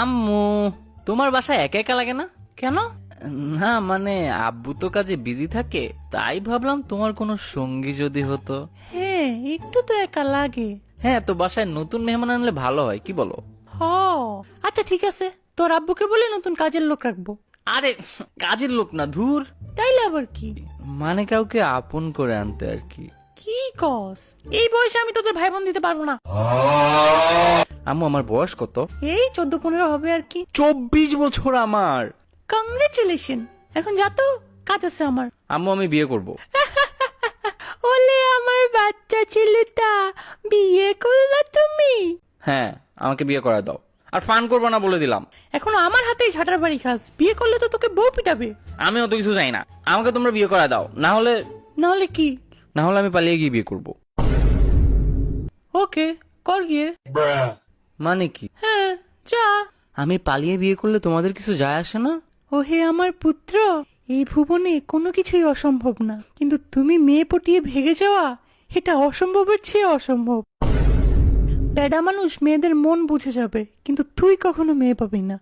আম্মু, তোমার বাসায় একা একা লাগে না? কেন? না মানে আব্বু তো কাজে বিজি থাকে, তাই ভাবলাম তোমার কোনো সঙ্গী যদি হতো। হ্যাঁ, একটু তো একা লাগে। হ্যাঁ, তো বাসায় নতুন মেহমান আনলে ভালো হয়, কি বলো? হ, আচ্ছা ঠিক আছে, তোর আব্বুকে বলে নতুন কাজের লোক রাখবো। আরে কাজের লোক না, ধুর। তাইলে আবার কি? মানে কাউকে আপন করে আনতে আর কি। কি কস? এই বয়সে আমি তোদের ভাই বোন দিতে পারবো না। আম্মু, আমার বয়স কত? এই 14-15 হবে আর কি। 24 বছর আমার। কংগ্রেচুলেশন। এখন যা তো, কাজ আছে আমার। আম্মু, আমি বিয়ে করব। ওলে আমার বাচ্চা ছেলেটা, বিয়ে করলা তুমি? হ্যাঁ, আমাকে বিয়ে করা দাও, আর ফান করবো না বলে দিলাম। এখন আমার হাতেই ঝাঁটার বাড়ি খাস। বিয়ে করলে তো তোকে বউ পিটাবে। আমি অত কিছু চাই না, আমাকে তোমরা বিয়ে করা দাও, না হলে নাহলে কি? আমি পালিয়ে গিয়ে বিয়ে করব। ওকে, কর গিয়ে। মানে কি? হ্যাঁ, যা। আমি পালিয়ে বিয়ে করলে তোমাদের কিছু যায় আসে না? ওহে আমার পুত্র, এই ভুবনে কোনো কিছুই অসম্ভব না, কিন্তু তুমি মেয়ে পটিয়ে ভেগে যাওয়া, এটা অসম্ভবের চেয়ে অসম্ভব। প্যাডা মানুষ মেয়েদের মন বুঝে যাবে, কিন্তু তুই কখনো মেয়ে পাবি না।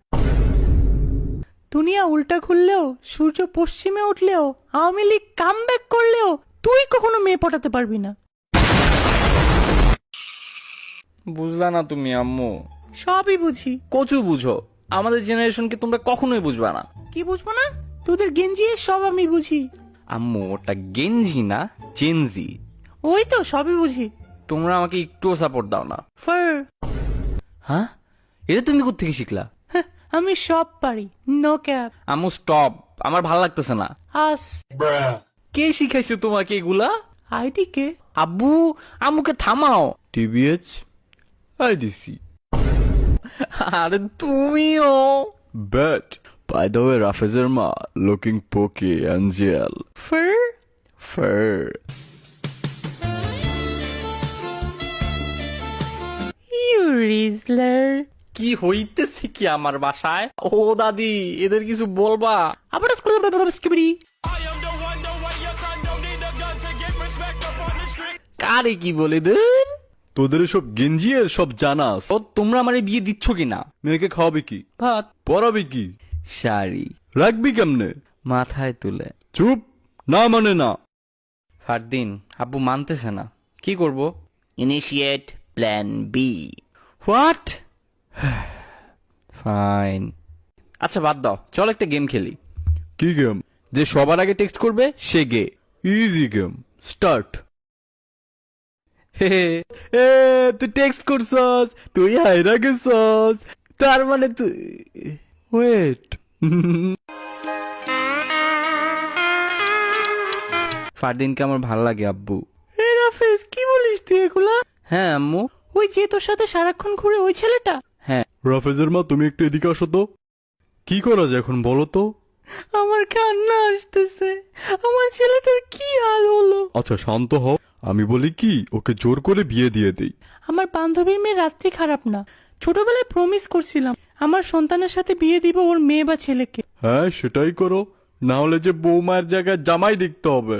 দুনিয়া উল্টা ঘুরলেও, সূর্য পশ্চিমে উঠলেও, আওয়ামী লীগ কামব্যাক করলেও তুই কখনো মেয়ে পটাতে পারবি না। বুঝলা না তুমি আম্মু? সবই বুঝি। কচু বুঝো, আমাদের জেনারেশনকে তোমরা কখনোই বুঝবা না। কি বুঝবো না? তোদের গেঞ্জি সব আমি বুঝি। আম্মু, ওটা গেঞ্জি না, জেনজি। ওই তো সবই বুঝি। তোমরা আমাকে একটুও সাপোর্ট দাও না। ফার, হ্যাঁ, এটা তুমি কোত্থেকে শিখলা? আমি সব পারি। No cap. আম্মু স্টপ, আমার ভাল লাগতেছে না। আস। কে শিখাইছে তোমাকে এগুলা? ID K? আব্বু, আম্মুকে থামাও। টিবিএচ আইডিসি। আরে তুমিও। বাট বাই দ্য ওয়ে, রাফেজের মা লুকিং পোকে অ্যাঞ্জেল। ফার। ফার। ইউ রিজলার। কি হইতেছে কি আমার বাসায়? ও দাদি, এদের কিছু বলবা? আবার স্কিবিডি। কারে কি বলে দেন? তোদের সব গেঞ্জি এর সব জানাস। ও, তোমরা আমারে বিয়ে দিচ্ছ কিনা? মেয়েকে খাওয়াবি কি? ভাত, পরাবি কি? শাড়ি রাখবি কেমনে? মাথায় তুলে। চুপ, না মানে না। ফারদিন, আব্বু মানতেছে না, কি করব? Initiate plan B. What? Fine. আচ্ছা বাদ দাও, চল একটা গেম খেলি। কি গেম? যে সবার আগে টেক্সট করবে সে গে। Easy game, start. হে এ তুই টেক্সট করছস, তুই হাইরা গেছস, তার মানে তুই ওয়েট। ফারদিনকে আমার ভাল লাগে আব্বু। এ রাফেজ, কি বলিস তুই এগুলা? হ্যাঁ আম্মু। ওই যে তোর সাথে সারাক্ষণ ঘুরে ওই ছেলেটা? হ্যাঁ। রাফেজের মা, তুমি একটু এদিকে আসো তো। কি করা যায় এখন বলো তো? আমার কান্না আসতেছে। আমার ছেলেটার কি হাল হলো? আচ্ছা শান্ত হও, আমি বলি কি, ওকে জোর করে বিয়ে দিয়ে দেই। আমার বান্ধবীর মেয়ে রাত্রি খারাপ না। ছোটবেলায় প্রমিস করছিলাম আমার সন্তানের সাথে বিয়ে দিব ওর মেয়ে বা ছেলেকে। হ্যাঁ সেটাই করো, না হলে যে বৌমার জায়গায় জামাই দেখতে হবে।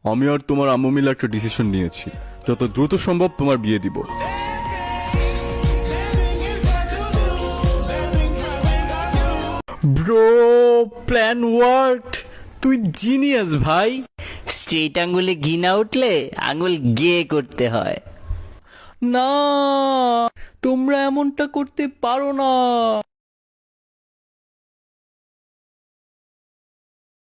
আমি আর তোমার আম্মু মিলে একটা ডিসিশন নিয়েছি, যত দ্রুত সম্ভব তোমার বিয়ে দিব। Bro, plan worked. তুই জিনিয়াস ভাই। স্ট্রেট আঙ্গুলে ঘি না উঠলে আঙ্গুল গে করতে হয়। না, তোমরা এমনটা করতে পারো না।